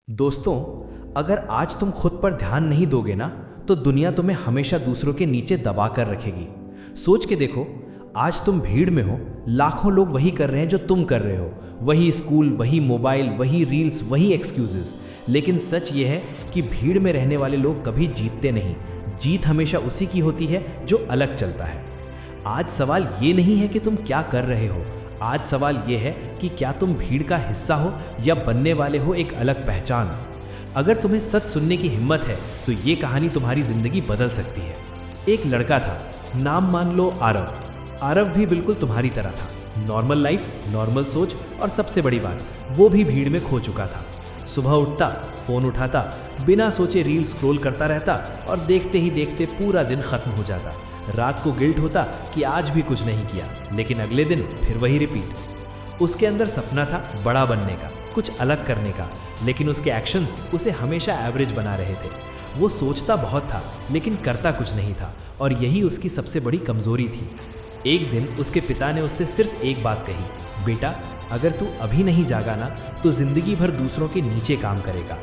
दोस्तों, अगर आज तुम खुद पर ध्यान नहीं दोगे ना, तो दुनिया तुम्हें हमेशा दूसरों के नीचे दबा कर रखेगी। सोच के देखो, आज तुम भीड़ में हो, लाखों लोग वही कर रहे हैं जो तुम कर रहे हो, वही स्कूल, वही मोबाइल, वही रील्स, वही एक्सक्यूजेस। लेकिन सच ये है कि भीड़ में रहने वाले लोग कभी जीतते नहीं। जीत हमेशा उसी की होती है जो अलग चलता है। आज सवाल ये नहीं है कि तुम क्या कर रहे हो, आज सवाल ये है कि क्या तुम भीड़ का हिस्सा हो या बनने वाले हो एक अलग पहचान। अगर तुम्हें सच सुनने की हिम्मत है तो ये कहानी तुम्हारी जिंदगी बदल सकती है। एक लड़का था, नाम मान लो आरव। आरव भी बिल्कुल तुम्हारी तरह था, नॉर्मल लाइफ, नॉर्मल सोच, और सबसे बड़ी बात, वो भी भीड़ में खो चुका था। सुबह उठता, फोन उठाता, बिना सोचे रील स्क्रॉल करता रहता और देखते ही देखते पूरा दिन खत्म हो जाता। रात को गिल्ट होता कि आज भी कुछ नहीं किया, लेकिन अगले दिन फिर वही रिपीट। उसके अंदर सपना था बड़ा बनने का, कुछ अलग करने का, लेकिन उसके एक्शंस उसे हमेशा एवरेज बना रहे थे। वो सोचता बहुत था लेकिन करता कुछ नहीं था, और यही उसकी सबसे बड़ी कमजोरी थी। एक दिन उसके पिता ने उससे सिर्फ एक बात कही, बेटा, अगर तू अभी नहीं जागा ना तो जिंदगी भर दूसरों के नीचे काम करेगा।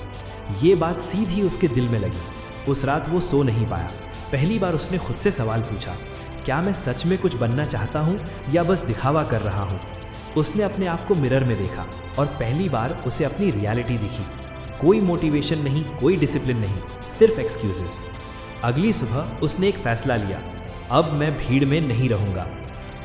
ये बात सीधी उसके दिल में लगी। उस रात वो सो नहीं पाया। पहली बार उसने खुद से सवाल पूछा, क्या मैं सच में कुछ बनना चाहता हूँ या बस दिखावा कर रहा हूँ। उसने अपने आप को मिरर में देखा और पहली बार उसे अपनी रियलिटी दिखी। कोई मोटिवेशन नहीं, कोई डिसिप्लिन नहीं, सिर्फ एक्सक्यूजेस। अगली सुबह उसने एक फैसला लिया, अब मैं भीड़ में नहीं रहूँगा।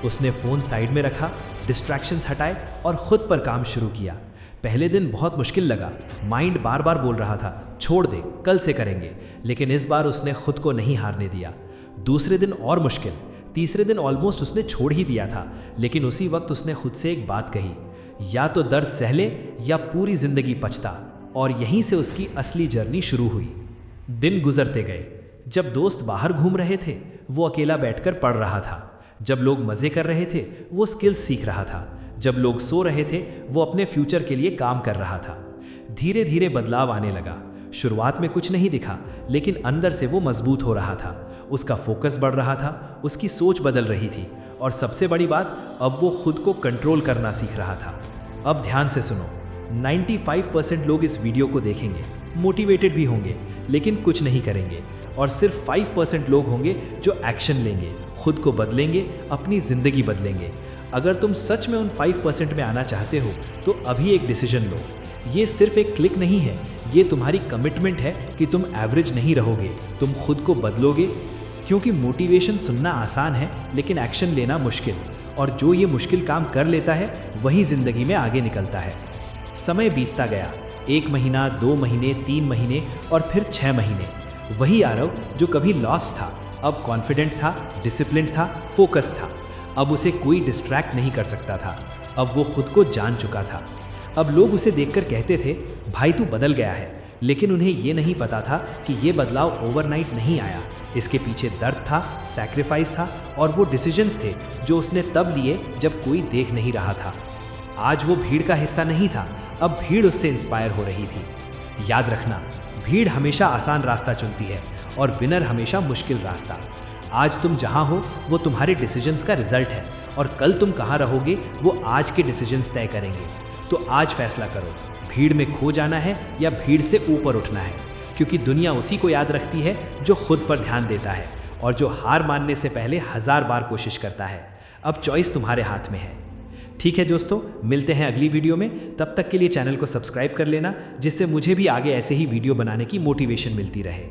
उसने फ़ोन साइड में रखा, डिस्ट्रैक्शंस हटाए और खुद पर काम शुरू किया। पहले दिन बहुत मुश्किल लगा, माइंड बार बार बोल रहा था, छोड़ दे, कल से करेंगे, लेकिन इस बार उसने खुद को नहीं हारने दिया। दूसरे दिन और मुश्किल, तीसरे दिन ऑलमोस्ट उसने छोड़ ही दिया था, लेकिन उसी वक्त उसने खुद से एक बात कही, या तो दर्द सह ले या पूरी जिंदगी पछता। और यहीं से उसकी असली जर्नी शुरू हुई। दिन गुजरते गए। जब दोस्त बाहर घूम रहे थे, वो अकेला बैठकर पढ़ रहा था। जब लोग मज़े कर रहे थे, वो स्किल्स सीख रहा था। जब लोग सो रहे थे, वो अपने फ्यूचर के लिए काम कर रहा था। धीरे धीरे बदलाव आने लगा। शुरुआत में कुछ नहीं दिखा, लेकिन अंदर से वो मजबूत हो रहा था। उसका फोकस बढ़ रहा था, उसकी सोच बदल रही थी, और सबसे बड़ी बात, अब वो खुद को कंट्रोल करना सीख रहा था। अब ध्यान से सुनो, 95% लोग इस वीडियो को देखेंगे, मोटिवेटेड भी होंगे, लेकिन कुछ नहीं करेंगे, और सिर्फ 5% लोग होंगे जो एक्शन लेंगे, खुद को बदलेंगे, अपनी ज़िंदगी बदलेंगे। अगर तुम सच में उन 5% में आना चाहते हो तो अभी एक डिसीजन लो। ये सिर्फ एक क्लिक नहीं है, ये तुम्हारी कमिटमेंट है कि तुम एवरेज नहीं रहोगे, तुम खुद को बदलोगे। क्योंकि मोटिवेशन सुनना आसान है, लेकिन एक्शन लेना मुश्किल, और जो ये मुश्किल काम कर लेता है वही जिंदगी में आगे निकलता है। समय बीतता गया, 1 महीना, 2 महीने, 3 महीने और फिर 6 महीने। वही आरव जो कभी लॉस्ट था, अब कॉन्फिडेंट था, डिसिप्लिन्ड था, फोकस था। अब उसे कोई डिस्ट्रैक्ट नहीं कर सकता था। अब वो खुद को जान चुका था। अब लोग उसे देखकर कहते थे, भाई तू बदल गया है, लेकिन उन्हें ये नहीं पता था कि ये बदलाव ओवरनाइट नहीं आया। इसके पीछे दर्द था, सैक्रिफाइस था, और वो डिसीजंस थे जो उसने तब लिए जब कोई देख नहीं रहा था। आज वो भीड़ का हिस्सा नहीं था, अब भीड़ उससे इंस्पायर हो रही थी। याद रखना, भीड़ हमेशा आसान रास्ता चुनती है और विनर हमेशा मुश्किल रास्ता। आज तुम जहां हो वो तुम्हारे डिसीजंस का रिजल्ट है, और कल तुम कहां रहोगे वो आज के डिसीजंस तय करेंगे। तो आज फैसला करो, भीड़ में खो जाना है या भीड़ से ऊपर उठना है, क्योंकि दुनिया उसी को याद रखती है जो खुद पर ध्यान देता है, और जो हार मानने से पहले 1000 बार कोशिश करता है। अब चॉइस तुम्हारे हाथ में है। ठीक है दोस्तों, मिलते हैं अगली वीडियो में। तब तक के लिए चैनल को सब्सक्राइब कर लेना, जिससे मुझे भी आगे ऐसे ही वीडियो बनाने की मोटिवेशन मिलती रहे।